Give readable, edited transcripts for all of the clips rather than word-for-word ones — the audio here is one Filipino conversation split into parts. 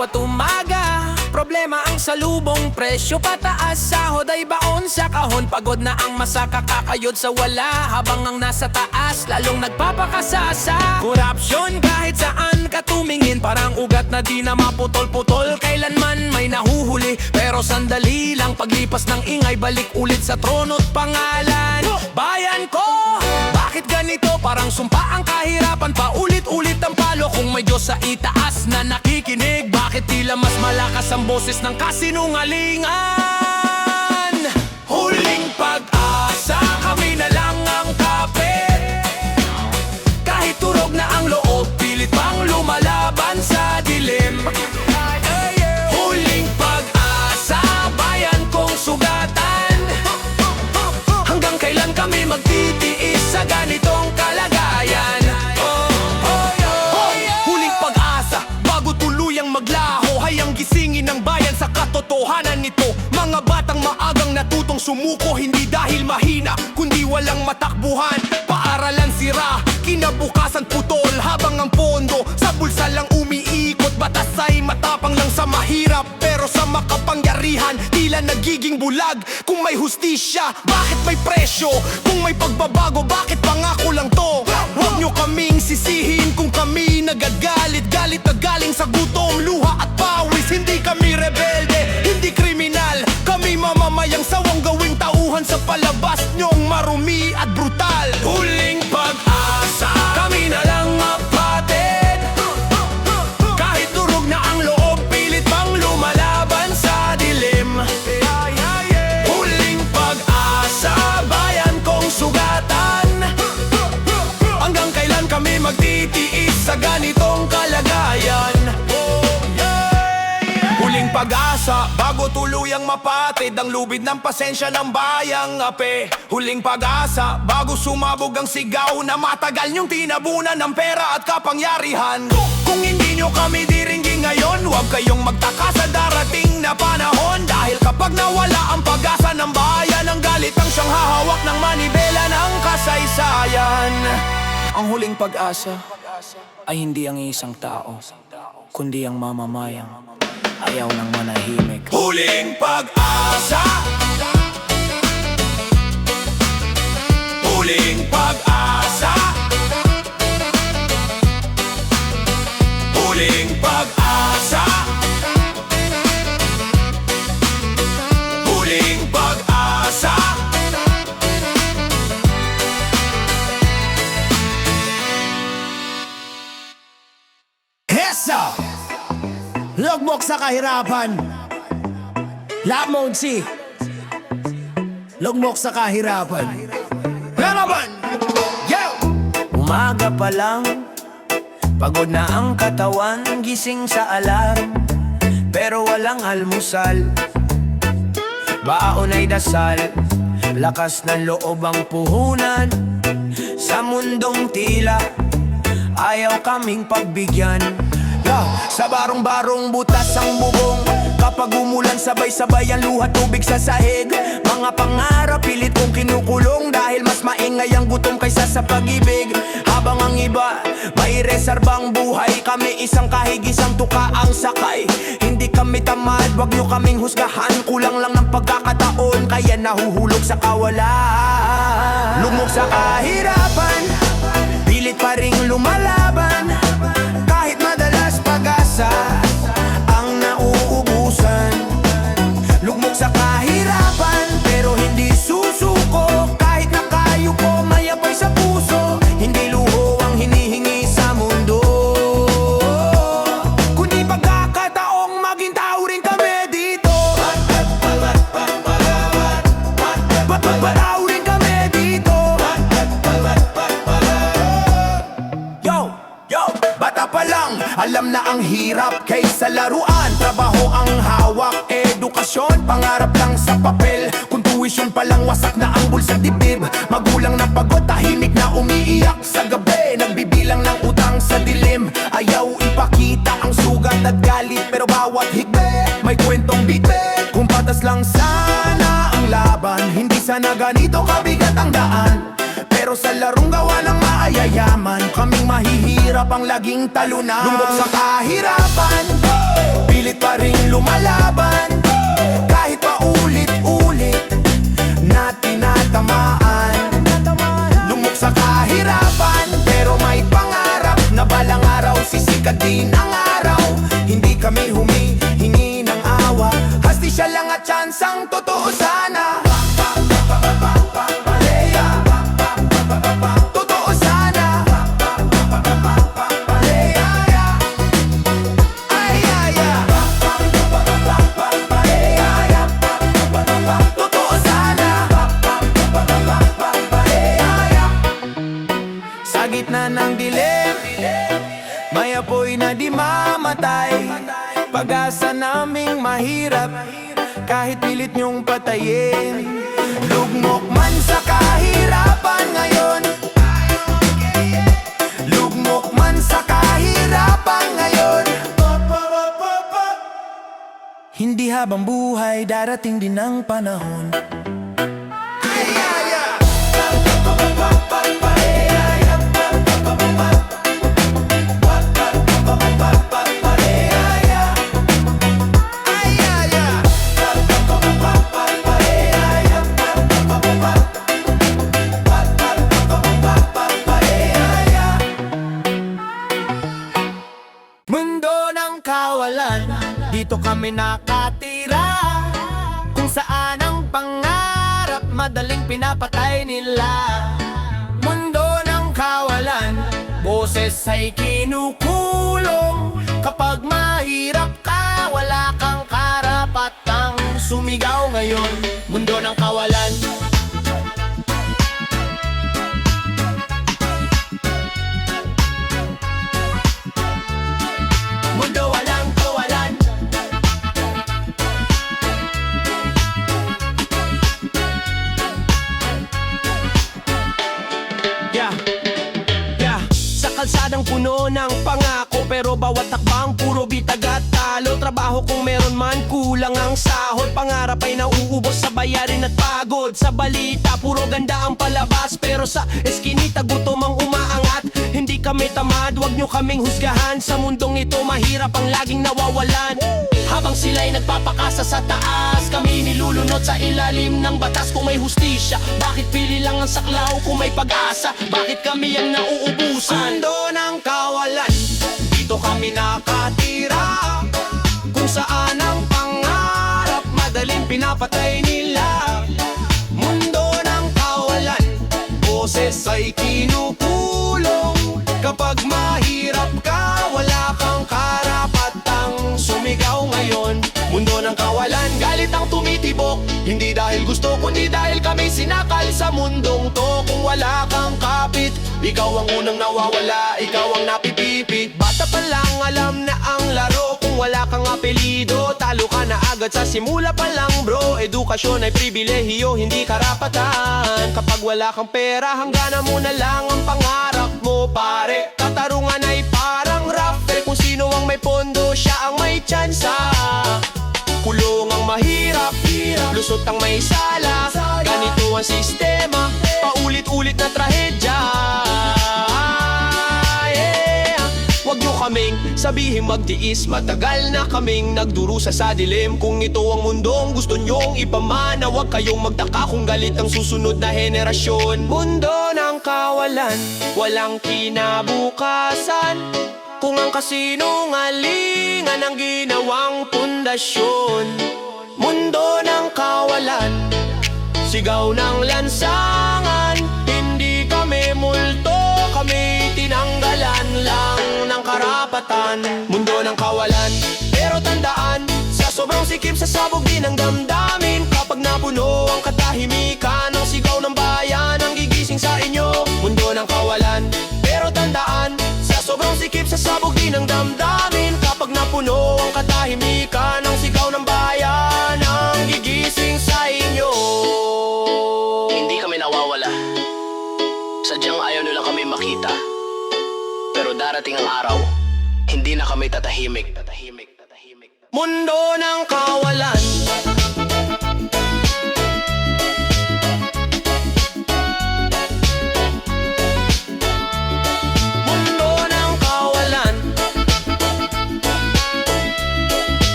bawat umaga. Problema ang salubong, presyo pataas, sahod ay baon sa kahon. Pagod na ang masa, kakakayod sa wala, habang ang nasa taas lalong nagpapakasasa. Korupsyon kahit saan ka tumingin, parang ugat na di na maputol-putol. Kailanman may nahuhuli, pero sandali lang, paglipas ng ingay, balik ulit sa trono't pangalan. Bayan ko, bakit ganito? Parang sumpa ang kahirapan, paulit-ulit ang palo. Kung may Diyos sa itaas na nakikinig, bakit tila mas malakas ang boses ng kasinungalingan? Huling pag-asa, kami na lang ang kapit. Kahit turog na ang loob, pilit pang lumalaban sa dilim. Huling pag-asa, bayan kong sugatan. Hanggang kailan kami magtitiis sa ganitong kalagayan? Huling pag-asa, bago tuluyang maglaho, hayang gisingin ng bayan sa katotohanan nito. Mga batang maagang natutong sumuko, hindi dahil mahina, kundi walang matakbuhan. Paaralan sira, kinabukasan putol, habang ang pondo sa bulsa lang umiikot. Batas ay matapang lang sa mahirap, pero sa makapangyarihan tila nagiging bulag. Kung may hustisya, bakit may presyo? Kung may pagbabago, bakit pangako lang to? Huwag nyo kaming sisihin kung kami nagagalit. Galit na galing sa gutom, luha at pawis. Hindi kami rebelde, hindi kriminal. Kami mamamayang sawang gawing tauhan sa palabas nyong marumi at brutal. Huling pag-asa, kami na lang mapatid. Kahit durog na ang loob, pilit pang lumalaban sa dilim. Huling pag-asa, bayan kong sugatan. Hanggang kailan kami magtitiis sa ganitong kalagayan? Huling pag-asa, bago tuluyang mapatid ang lubid ng pasensya ng bayang ape. Huling pag-asa, bago sumabog ang sigaw na matagal niyong tinabunan ng pera at kapangyarihan. Kung hindi nyo kami diringgin ngayon, huwag kayong magtaka sa darating na panahon. Dahil kapag nawala ang pag-asa ng bayan, ang galit ang siyang hahawak ng manibela ng kasaysayan. Ang huling pag-asa ay hindi ang isang tao, kundi ang mamamayang ayaw ng manahimik. Huling pag-asa, huling pag-asa, huling pag-asa, huling pag-asa. Hesa! Lugmok sa kahirapan. Lamon si Lugmok sa kahirapan. Lalaban! Yo! Umaga pa lang, pagod na ang katawan, gising sa alarm, pero walang almusal. Baon ay dasal, lakas ng loob ang puhunan. Sa mundong tila, ayaw kaming pagbigyan. Sa barong-barong butas ang bubong, kapag umulan sabay-sabay ang luha tubig sa sahig. Mga pangarap pilit kong kinukulong, dahil mas maingay ang gutom kaysa sa pag-ibig. Habang ang iba may reserbang buhay, kami isang kahig, isang tuka ang sakay. Hindi kami tamad, wag nyo kaming husgahan. Kulang lang ng pagkakataon, kaya nahuhulog sa kawalan. Lumok sa kahirapan, pilit pa ring lumalaban. Kahit madalas pag-asa ang nauubusan. Lugmok sa kahirapan, pero hindi susuko. Kahit nakayo ko, mayabay sa puso. Hindi luho ang hinihingi sa mundo, kundi pagkakataong maging tao rin kami dito. Tao rin kami dito. Yo, bata pa lang, alam na ang hirap kaysa laruan. Trabaho ang hawak, edukasyon, pangarap lang sa papel. Kung tuition pa lang, wasak na ang bulsa dibdib. Magulang na pagod, tahimik na umiiyak sa gabi. Nagbibilang ng utang sa dilim. Ayaw ipakita ang sugat at galit, pero bawat higbe may kwentong bitbit. Kung patas lang sana ang laban, hindi sana ganito kabigat ang daan. Pero sa larong gawa ng maayayaman, kaming mahihirap ang laging talunan. Lumbok sa kahirapan, pilit pa rin lumalaban. Kahit paulit-ulit na tinatamaan. Lumok sa kahirapan, pero may pangarap na balang araw sisikat din ang araw. Hindi kami humihingi ng awa, hasti siya lang at tsansang totoo sana. Totoo sana. Totoo sana. Sa gitna ng dilim, may apoy na di mamatay. Pag-asa naming mahirap, kahit pilit niyong patayin. Lugmok man sa kahirapan ngayon, lugmok man sa kahirapan ngayon. Hindi habang buhay, darating din ang panahon. Mundo ng kawalan, dito kami nakatira. Kung saan ang pangarap, madaling pinapatay nila. Mundo ng kawalan, boses ay kinukulong. Kapag mahirap ka, wala kang karapatang sumigaw ngayon. Mundo ng kawalan. Mundo walang kawalan. Sa kalsadang puno ng pangako, pero bawat takbang puro bitag at talo. Trabaho kung meron man, kulang ang sahod. Pangarap ay nauubos sa bayarin at pagod. Sa balita, puro ganda ang palabas, pero sa eskinita, gutom ang umaangat. Hindi kami tamad, wag nyo kaming husgahan. Sa mundong ito, mahirap ang laging nawawalan. Habang sila'y nagpapakasa sa taas, kami nilulunod sa ilalim ng batas. Kung may hustisya, bakit pili lang ang saklaw? Kung may pag-asa, bakit kami ang nauubusan? Mundo ng kawalan, dito kami nakatira. Kung saan ang pangarap, madaling pinapatay nila. Mundo ng kawalan, boses ay kinukulong. Kapag mahirap ka, wala kang karapatang sumigaw ngayon. Mundo ng kawalan, galit ang tumitibok. Hindi dahil gusto, kundi dahil kami sinakal sa mundong to. Kung wala kang kapit, ikaw ang unang nawawala, ikaw ang napipipit. Bata pa lang alam na ang laro. Kung wala kang apelido, talo ka na agad sa simula pa lang bro. Edukasyon ay pribilehiyo, hindi karapatan. Kapag wala kang pera, hangganan mo na lang ang pangarap mo pare. Katarungan ay parang raffle, kung sino ang may pondo, siya ang may tsansa. Kulong ang mahirap, lusot ang may sala. Ganito ang sistema, paulit-ulit na trahedya. Huwag nyo kaming sabihin magtiis, matagal na kaming nagdurusa sa dilim. Kung ito ang mundong gusto nyong ipamana, huwag kayong magtaka kung galit ang susunod na henerasyon. Mundo ng kawalan, walang kinabukasan. Kung ang kasinungalingan ang ginawang pundasyon. Mundo ng kawalan, sigaw ng lansangan. Hindi kami multo, kami tinanggalan lang ng karapatan. Mundo ng kawalan, pero tandaan, sa sobrang sikip sasabog din ang damdamin. Kapag napuno ang katahimikan, ang sigaw ng bayan ang gigising sa inyo. Mundo ng kawalan, pero tandaan, sa sobrang sikip sasabog din ang damdamin. Kapag napuno ang katahimikan, ang sigaw ng bayan ang gigising sa inyo. Hindi kami nawawala, sadyang ayaw nila kami makita. Pero darating ang araw, hindi na kami tatahimik. Mundo ng kawalan. Mundo ng kawalan.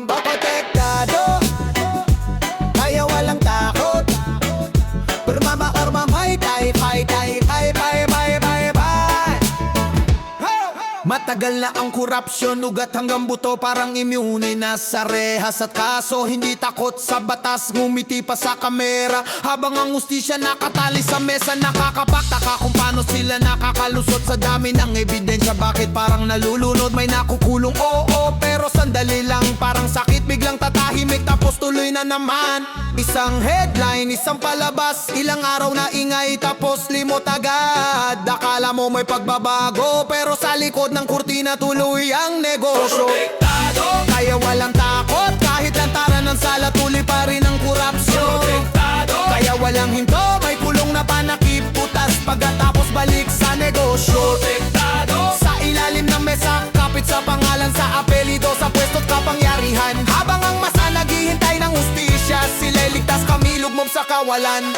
Protektado, kaya walang takot. Bermama ormamay, tay, pay, tay, pay, pay, pay, pay, pay. Matagal na ang korupsyon, ugat hanggang buto, parang immune na sa rehas at kaso. Hindi takot sa batas, ngumiti pa sa kamera, habang ang ustisya nakatali sa mesa. Nakakapagtaka kung paano sila nakakalusot sa dami ng ebidensya. Bakit parang nalulunod, may nakukulong, oo, pero sandali lang, parang sakit, biglang tatahimik, tapos tuloy na naman. Isang headline, isang palabas, ilang araw na ingay, tapos limot agad. Akala mo may pagbabago, pero sa likod ng kurtina tuloy ang negosyo. Protektado, Kaya walang takot, kahit lantaran ng sala, tuloy pa rin ang korupsyon. protektado, Kaya walang hinto, may kulong na panakip, putas pagkatapos balik sa negosyo. protektado, Sa ilalim ng mesa, kapit sa pangalan, sa apelido, sa pwesto't kapangyarihan. Habang ang masa naghihintay ng ustisya, sila'y ligtas, kami lugmob sa kawalan.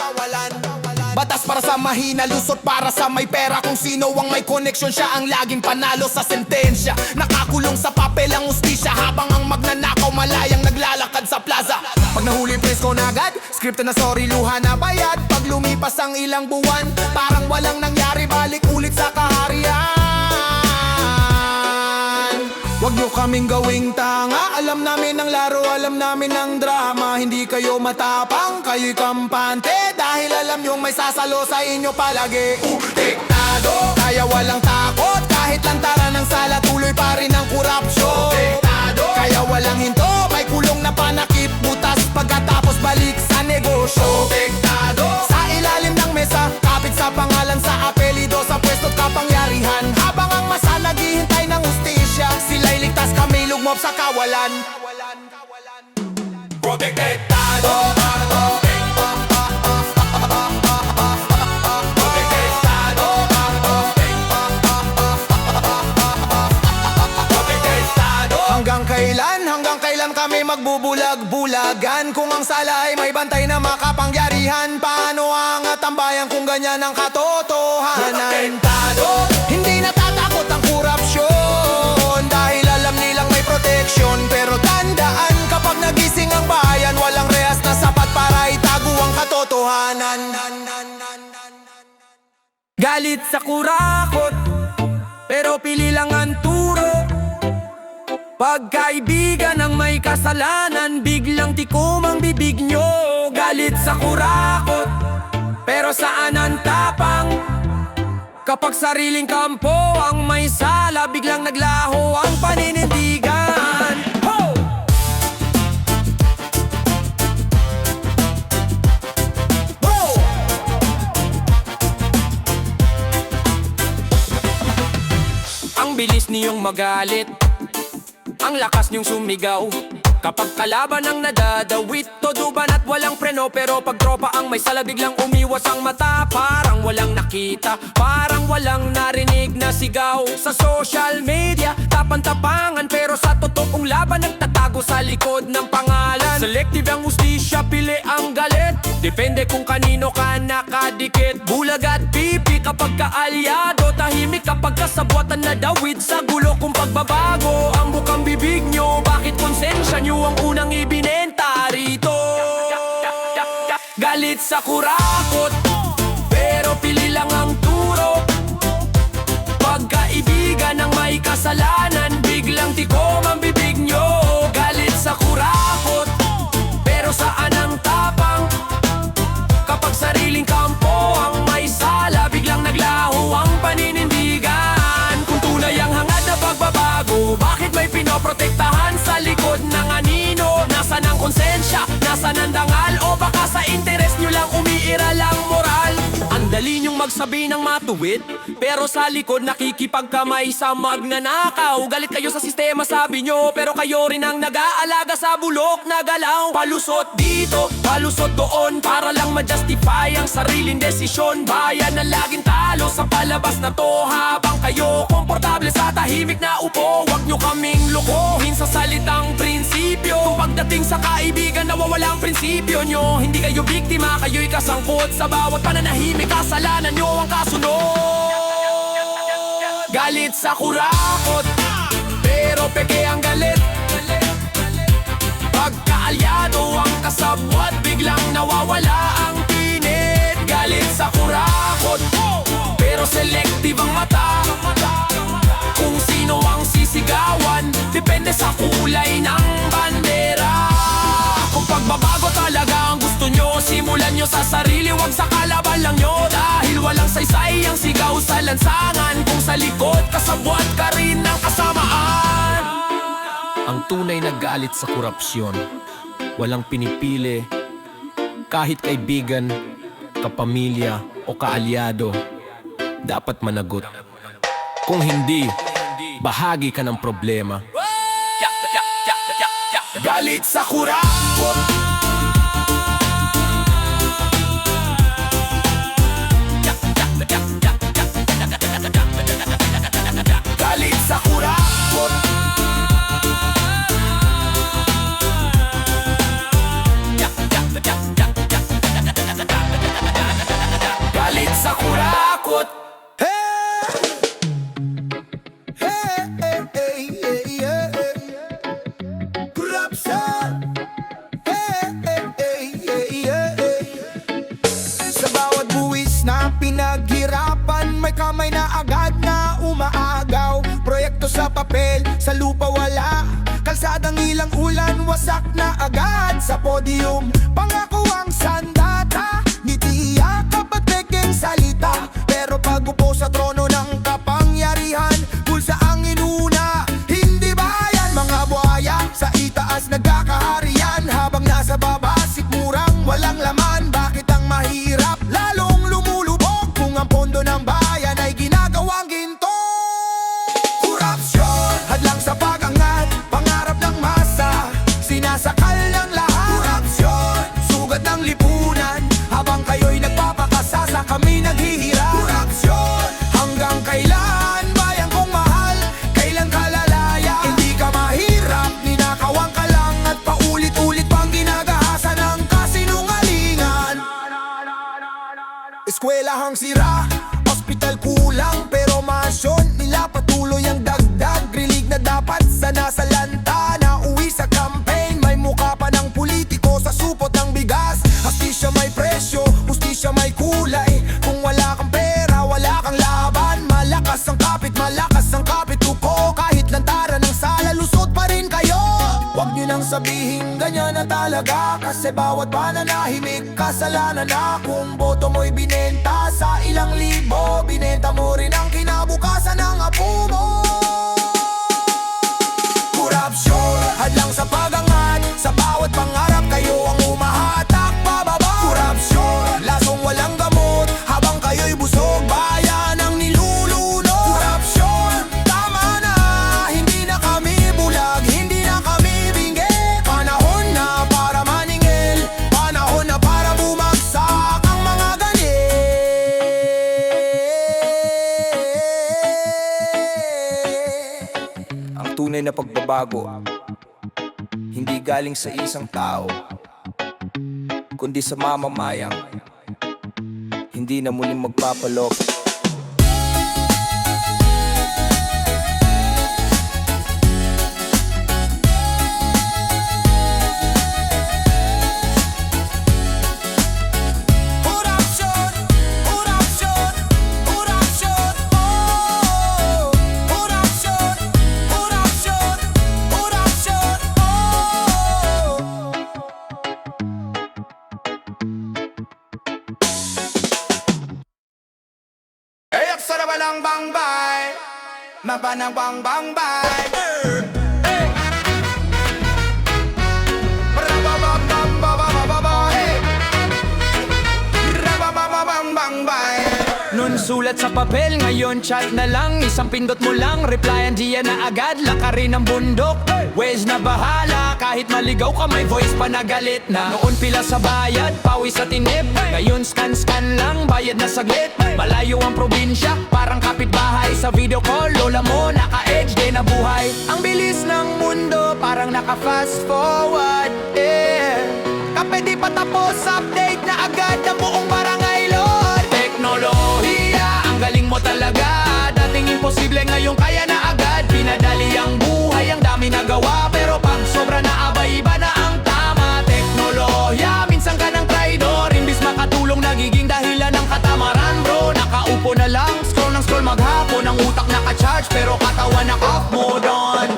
Batas para sa mahina, lusot para sa may pera. Kung sino ang may koneksyon, siya ang laging panalo sa sentensya. Nakakulong sa papel ang ustisya, habang ang magnanakaw malayang naglalakad sa plaza. Pag nahuli presko na agad, script na sorry, luha na bayad. Pag lumipas ang ilang buwan, parang walang nangyari, balik ulit sa kaharian. Wag nyo kaming gawing tanga, alam namin ang laro, alam namin ang drama. Hindi kayo matapang, kayo'y kampante, dahil alam nyo may sasalo sa inyo palagi. Protektado, kaya walang takot, kahit lantaran ng sala, tuloy pa rin ang korupsyon. Protektado, kaya walang hinto, may kulong na panakip, butas pagkatapos balik sa negosyo. protektado, Sa ilalim ng mesa, kapit sa pangalan, sa apelido, sa pwesto't kapangyarihan. Habang ang masa naghihintay ng ustisya, sila'y ligtas, kami lugmob sa kawalan. protektado, Hanggang kailan kami magbubulag-bulagan? Kung ang sala ay may bantay na makapangyarihan, paano ang tambayan kung ganyan ang katotohanan? protektado, Hindi natatakot ang korupsyon, dahil alam nilang may proteksyon. Pero tandaan, kapag nagising ang bayan, walang rehas na sapat para itago ang katotohanan. Galit sa kurakot, pero pili lang ang turo. Pagkaibigan ng may kasalanan, biglang tikom ang bibig nyo. Galit sa kurakot, pero saan ang tapang? Kapag sariling kampo ang may sala, biglang naglaho ang paninindigan. Ho! Ho! Ang bilis niyong magalit, ang lakas niyong sumigaw. Kapag kalaban ang nadadawit, toduban at walang preno. Pero pag tropa ang may sala, biglang umiwas ang mata. Parang walang nakita, parang walang narinig na sigaw. Sa social media, tapan-tapangan, pero sa totoong laban, nagtatago sa likod ng pangalan. Selective ang ustisya, pili ang galit, depende kung kanino ka nakadikit. Bulag at pipi kapag kaalyado, tahimik kapag kasabwatan na dawit. Sa gulo kung pagbabago ang bukang bibig nyo, bakit konsensya nyo ang unang ibinenta rito? Galit sa kurakot, pero pili lang ang turo. Pagkaibigan ng may kasalanan, biglang tikom ang bibig nyo. Galit sa kurakot, pero saan ang tapang? Kapag sariling kampo ang may sala, biglang naglaho ang paninindigan. Kung tunay ang hangad na pagbabago, bakit may pinoprotektahan sa likod ng anino? Nasaan ang konsensya? Nasaan ang dangal? O baka sa interes nyo lang umiiral ang moral? Ang dali nyong magsabi ng matuwid, pero sa likod nakikipagkamay sa magnanakaw. Galit kayo sa sistema sabi nyo, pero kayo rin ang nag-aalaga sa bulok na galaw. Palusot dito, palusot doon, para lang ma-justify ang sariling desisyon. Bayan na laging talo sa palabas na to, habang kayo komportable sa tahimik na upo. Huwag nyo kaming lokohin sa salitang prinsipyo. Kung pagdating sa kaibigan nawawala ang prinsipyo nyo, hindi kayo biktima, kayo'y kasangkot sa bawat pananahimik. Kasalanan nyo ang kasunod. Galit sa kurakot, pero peke ang galit. kalyado ang kasabwat, biglang nawawala ang init. Galit sa kurakot, pero selective ang mata. Kung sino ang sisigawan, depende sa kulay ng bandera. Kung pagbabago talaga ang gusto nyo, simulan nyo sa sarili, wag sa kalaban lang nyo. Dahil walang saysay ang sigaw sa lansangan, kung sa likod kasabwat ka rin ng kasamaan. Ang tunay na galit sa korupsyon, walang pinipili. Kahit kaibigan, kapamilya o kaalyado, dapat managot. Kung hindi, bahagi ka ng problema. Galit sa kurakot, galit sa kurakot, galit sa kurakot. Sa bawat buwis na pinaghirapan, may kamay na agad na umaagaw. Proyekto sa papel, sa lupa wala. Kalsadang ilang ulan, wasak na agad. Sa podium, pangako ang sandata. Ngiti yakap at peking salita. Pero pag upo sa trono ng kapangyarihan, pulsa ang inuna, hindi bayan. Mga buhaya sa itaas nagkakaharian, habang nasa baba sikmurang walang laman. Bakit ang mahirap lalong lumulubog, kung ang pondo ng bayan ay ginagawang ginto? Korupsyon, hadlang sa pag-angat, pangarap ng masa, sinasakal ng lahat. Korupsyon, sugat ng lipunan, habang kayo'y nagpapakasasa, kami naghihirap. Korupsyon, hanggang kailan bayan kong mahal, kailan ka lalaya? Hindi ka mahirap, ninakawan ka lang, at paulit-ulit pang ginagahasa ng kasinungalingan. Eskwelahang sira, ospital kulang, pero masyon nila patuloy ang dagdag. Rilig na dapat sa nasa lanta, na uwi sa campaign, may mukha pa ng politiko sa supot ng bigas. Hastisya may presyo, hustisya may kulay. Kung wala kang pera, wala kang laban. Malakas ang kapit tuko, kahit lantaran ng sala, lusot pa rin kayo. Huwag nyo nang sabihin ganyan na talaga, kasi bawat pananahimik kasalanan na. Kung boto mo'y binenta sa ilang libo, binenta mo rin ang kinabukasan ng apo mo. Korupsyon, hadlang sa pag-angat, sa bawat pangarap kayo ang umahatak pababa. Korupsyon, lasong walang gamot, habang kayo'y busog, bayan ang nilulunod. Korupsyon, tama na, hindi na kami bulag, hindi na kami bingi. Panahon na para maningil, panahon na para bumagsak ang mga ganit. Ang tunay na pagbabago, hindi galing sa isang tao, kundi sa mamamayang hindi na muling magpapalok. Korupsyon, korupsyon, korupsyon, oh. Korupsyon, korupsyon, korupsyon, oh. Eyak sa walang bangbay, mapanang bang bangbay. Nun sulat sa papel, ngayon chat na lang. Isang pindot mo lang, replyan diyan na agad. Lakarin ng bundok, Waze na bahala. Kahit maligaw ka, may voice pa na galit na. Noon pila sa bayad, pawis sa tinip. Ngayon scan-scan lang, bayad na saglit. Malayo ang probinsya, parang kapitbahay. Sa video call, lola mo, naka-edge din na buhay. Ang bilis ng mundo, parang naka-fast forward, Kape di pa tapos, update na agad ang buong barangay lord. Teknolohiya, ang galing mo talaga. Dating imposible, ngayon kaya na agad. Pinadali ang buhay, ang dami nagawa. Pero pag sobra na abay, iba na ang tama. scroll maghapon. Ang utak naka-charge pero katawan naka-off mode on.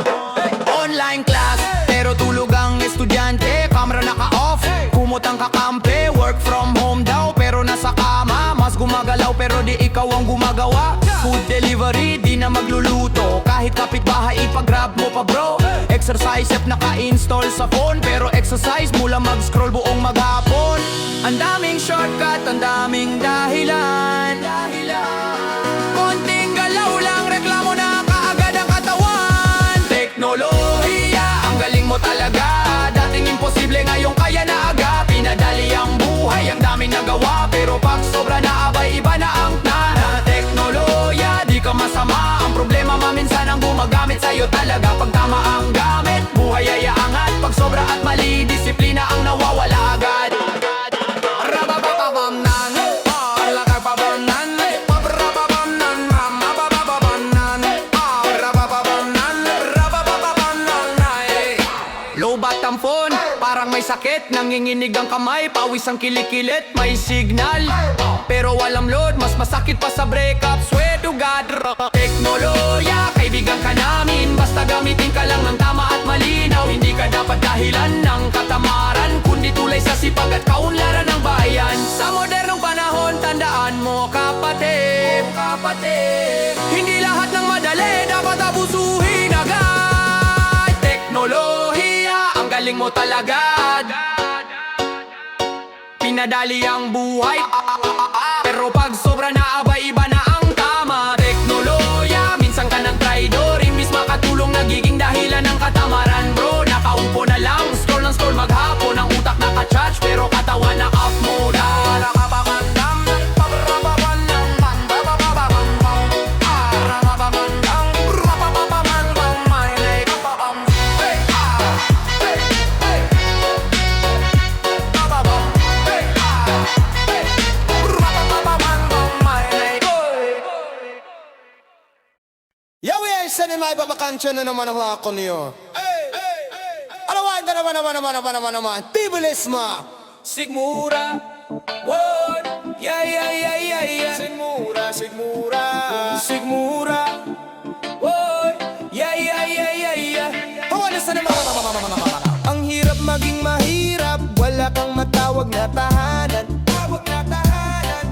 Online class, pero tulog ang estudyante. Camera naka-off, kumot ang kakampi. Work from home daw, pero nasa kama. Mas gumagalaw pero di ikaw ang gumagawa. Food delivery, di na magluluto. Kahit kapitbahay, ipag-grab mo pa bro. Exercise app naka-install sa phone, pero exercise mula mag-scroll buong maghapon. Ang daming shortcut, ang daming dahilan. Konting galaw lang, reklamo na kaagad ang katawan. Teknolohiya, ang galing mo talaga. Dating imposible, ngayon kaya na agad. Pinadali ang buhay, ang daming nagawa. Pero pag sobra na abay, iba na ang tana. Teknolohiya, di ka masama. Ang problema maminsan ang gumagamit sa'yo talaga. Pag tama ang gamit, buhay ay aangat. Pag sobra at mali, disiplina ang nawawala agad. Lobat ang phone, parang may sakit. Nanginginig ang kamay, pawis ang kilikilit. May signal, pero walang load. Mas masakit pa sa breakup, swear to God. Teknolohiya, kaibigan ka namin. Basta gamitin ka lang ng tama at malinaw. Hindi ka dapat dahilan ng katamaran, kundi tulay sa sipag at kaunlaran ng bayan. Sa modernong panahon, tandaan mo kapatid, hindi lahat ng madali dapat abusuhin agad. Teknolohiya, ang galing mo talaga. Pinadali ang buhay, pero pag sobra na abay, iba na ang tama. Teknolohiya, minsan ka ng traidor. Imbis makatulong, nagiging dahilan ng katamaran bro. Nakaupo na lang, scroll ng scroll maghapon. Ang utak naka-charge, pero katawan na off mode. Saan may babakansya na naman ang ako niyo? Naman, Tibulis ma! Sigmura, word, yeah. Sigmura Sigmura, word, yeah. Hawala sa naman. Ang hirap maging mahirap, wala kang matawag na tahanan.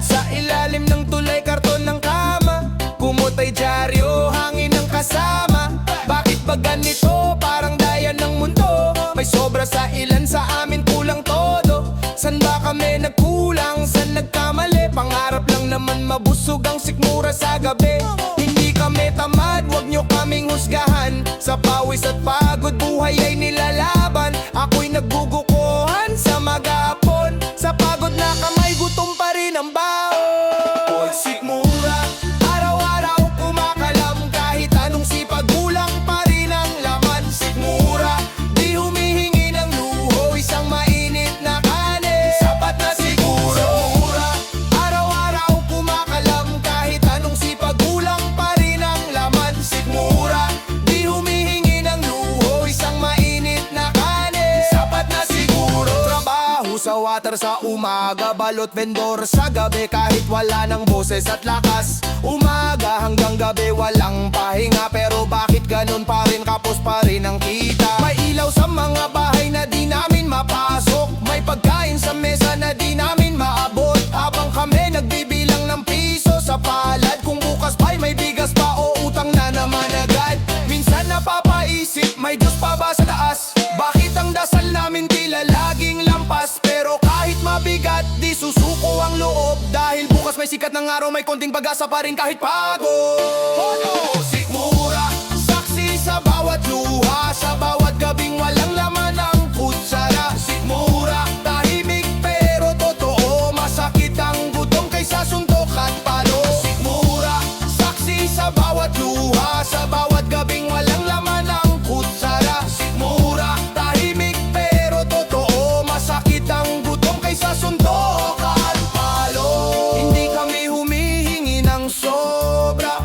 Sa ilalim ng tulay, karton ng kama, kumutay dyaryo, hangin ang kasama. Bakit ba ganito? Parang daya ng mundo. May sobra sa ilan, sa amin kulang todo. San ba kami nagkulang? San nagkamali? Pangarap lang naman mabusog ang sikmura sa gabi. Hindi kami tamad, wag nyo kaming husgahan. Sa pawis at pagod, buhay ay nilalaban. Ako'y nagbugukuhan sa maghapon. Sa pagod na kamay, gutom pa rin ang baon. Oy, sikmura, araw-araw kumakalam. Kahit anong sipag, kulang pa rin ang laman. Sikmura, di humihingi ng luho. Isang mainit na kanin, sapat na siguro. Sikmura, araw-araw kumakalam. Kahit anong sipag, kulang pa rin ang laman. Sikmura, di humihingi ng luho. Isang mainit na kanin, sapat na siguro. Trabaho sa water sa umaga, balot vendor sa gabi. Kahit wala ng boses at lakas, umaga hanggang gabi walang pahinga. Pero bakit ganun pa rin, kapos pa rin ang kita? May ilaw sa mga bahay na di namin mapasok. May pagkain sa mesa na di namin maabot. Habang kami nagbibilang ng piso sa palad, kung bukas pa'y may bigas pa o utang na naman agad. Minsan napapaisip, may Diyos pa ba sa taas? Bakit ang dasal namin tila laging lampas? Pero kahit mabigat, di susuko ang loob. Dahil bukas may sikat ng araw, may konting pag-asa pa rin kahit pagod. Sikmura, saksi sa bawat luha. Sa bawat gabing walang laman ang kutsara. Sikmura, tahimik pero totoo. Masakit ang gutom kaysa suntok at palo. Sikmura, saksi sa bawat luha. Sa bawat gabing walang laman ang kutsara. Sikmura, tahimik pero totoo. Masakit ang gutom kaysa suntok at palo. Hindi kami humihingi ng sobra.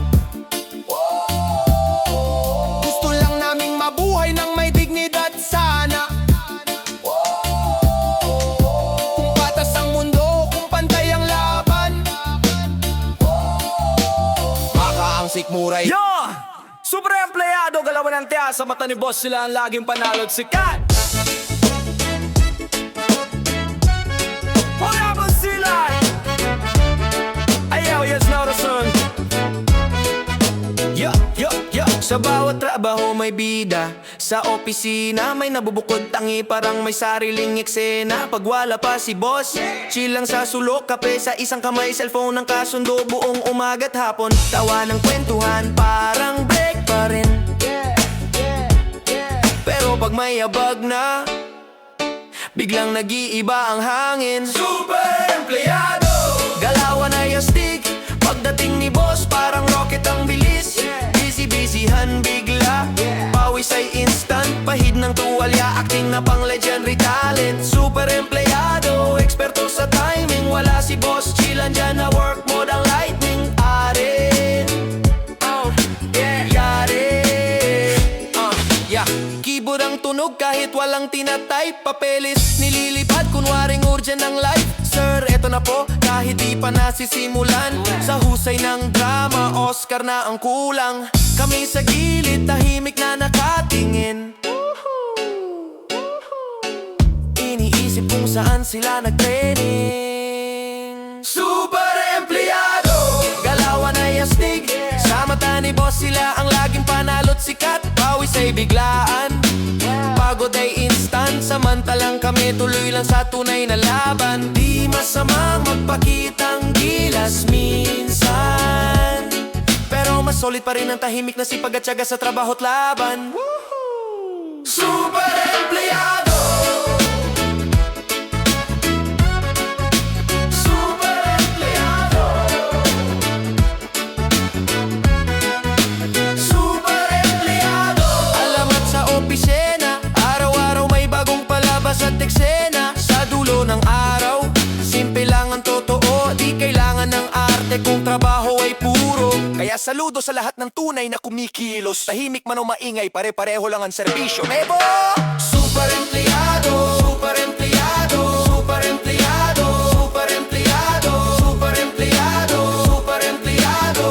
Gusto lang naming mabuhay ng may dignidad sana. Kung patas ang mundo, kung pantay ang laban, ang sikmuray. Yo! Super empleyado, galawan ng tiya. Sa mata ni boss sila ang laging panalo at sikat. Wala ba sila? Ayaw, yes, now the sun. Yo, yo, yo. Sa bawat trabaho may bida. Sa opisina may nabubukod tangi. Parang may sariling eksena. Pag wala pa si boss, chill lang sa sulok. Kape sa isang kamay, cellphone ang kasundo. Buong umaga't hapon, tawa ng kwentuhan. Parang break pa rin. Pero pag may abag na, biglang nag-iiba ang hangin. Super empleyado. Galawan ay astig. Pagdating ni boss, parang rocket ang bilis. Busy-busyhan bigla. Pawis ay instant. Pahid ng tuwalya, acting na pang legendary talent. Super empleyado, eksperto sa timing. Wala si boss, chillan dyan na work mode ang lightning. Arin, yeah. Keyboard ang tunog kahit walang tinatype. Papeles nililipad kunwaring urgent ng life. Sir, eto na po, kahit di pa nasisimulan. Sa husay ng drama, Oscar na ang kulang. Kami sa gilid, tahimik na nakatingin. Iniisip kung saan sila nag-training. Super empleyado. Galawan ay astig. Sa mata ni boss sila ang laging panalo't sikat. Pawis ay biglaan, pagod ay instant. Samantalang kami tuloy lang sa tunay na laban. Di masamang magpakitang gilas minsan, pero mas solid pa rin ang tahimik na sipag at tiyaga sa trabaho't laban. Super empleyado. Super empleyado. Super empleyado. Alamat sa opisina, araw-araw may bagong palabas at eksena. Sa dulo ng araw, simple lang ang totoo. Di kailangan ng arte kung trabaho ay puro. Kaya saludo sa lahat ng tunay na kumikilos. Tahimik man o maingay, pare-pareho lang ang serbisyo. Mebo! Super empleyado. Super empleyado. Super empleyado. Super empleyado. Super empleyado. Super empleyado.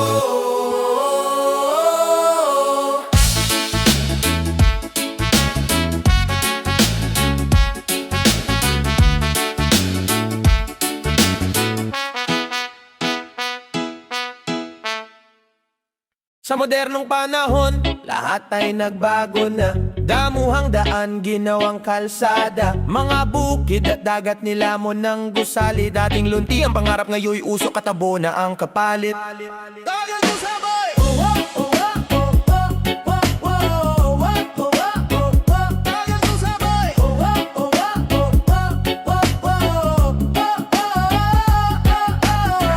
Sa modernong panahon, lahat ay nagbago na. Damuhang daan, ginawang kalsada. Mga bukid at dagat nilamon ng gusali. Dating lunti ang pangarap, ngayoy usok at abo na ang kapalit. Tagal mo sabay! Tagal mo sabay!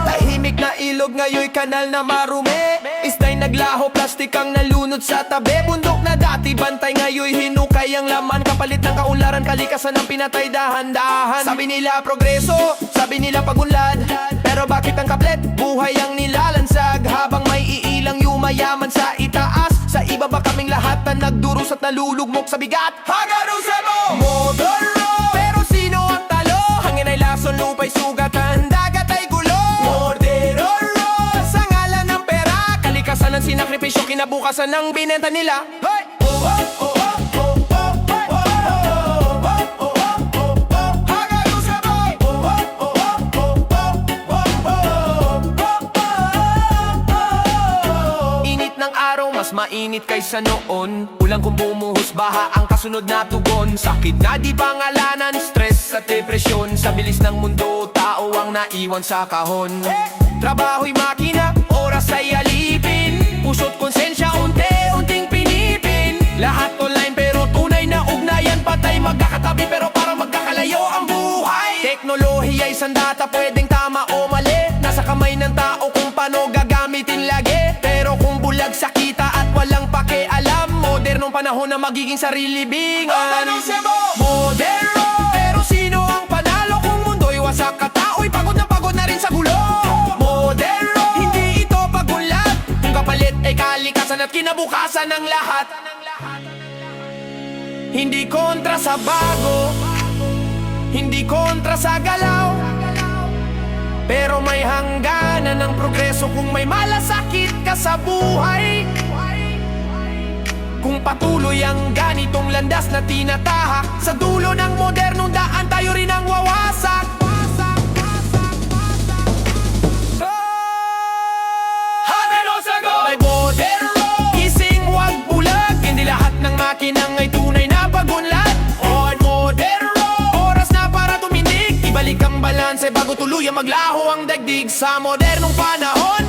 Tahimik na ilog, ngayoy kanal na marumi. Istay naglaho, plastik ang nalunod sa tabi. Bundok na dati bantay, ngayoy hinukay ang laman. Kapalit ng kaunlaran, kalikasan ang pinatay dahan-dahan. Sabi nila progreso, sabi nila pagunlad. Pero bakit ang kaplet? Buhay ang nilalansag. Habang may iilang yumayaman sa itaas, sa ibaba kaming lahat na nagdurus at nalulugmok sa bigat. Hanggang sa mo. Modern road, pero sino ang talo? Hangin ay lason, lupa'y sugatan, dagat ay gulo. Modern road, sa ngalan ng pera, kalikasan ng sinakripisyo, kinabukasan ng binenta nila. Hey! Hanggang sa mo. Init ng araw, mas mainit kaysa noon. Ulang kung bumuhos, baha ang kasunod na tugon. Sakit na di pangalanan, stress at depresyon. Sa bilis ng mundo, tao ang naiwan sa kahon. Trabaho'y makina, oras ay alipin. Puso't konsensya, unti-unting pinipin. Lahat online pero tunay na ugnayan. Patay magkakatabi pero parang magkakalayo ang buhay. Teknolohiya ay sandata, pwedeng tama o mali. Nasa kamay ng tao kung paano gagamitin lagi. Pero kung bulag sa kita at walang pakialam, modernong panahon na magiging sarili-bingan. Modern road, pero sino ang panalo kung mundo'y wasak at tao'y pagod na rin sa gulo? Modern road, hindi ito pagunlad. Kung kapalit ay kalikasan at kinabukasan ng lahat. Hindi kontra sa bago, hindi kontra sa galaw. Pero may hangganan ng progreso kung may malasakit ka sa buhay. Kung patuloy ang ganitong landas na tinatahak, sa dulo ng modernong daan tayo rin ang wawasak. Hatid o sagot! May modern road, gising wag bulag. Hindi lahat ng makinang ay tunay na pagunlad. On modern road, oras na para tumindig. Ibalik ang balanse bago tuluyang maglaho ang daigdig. Sa modernong panahon,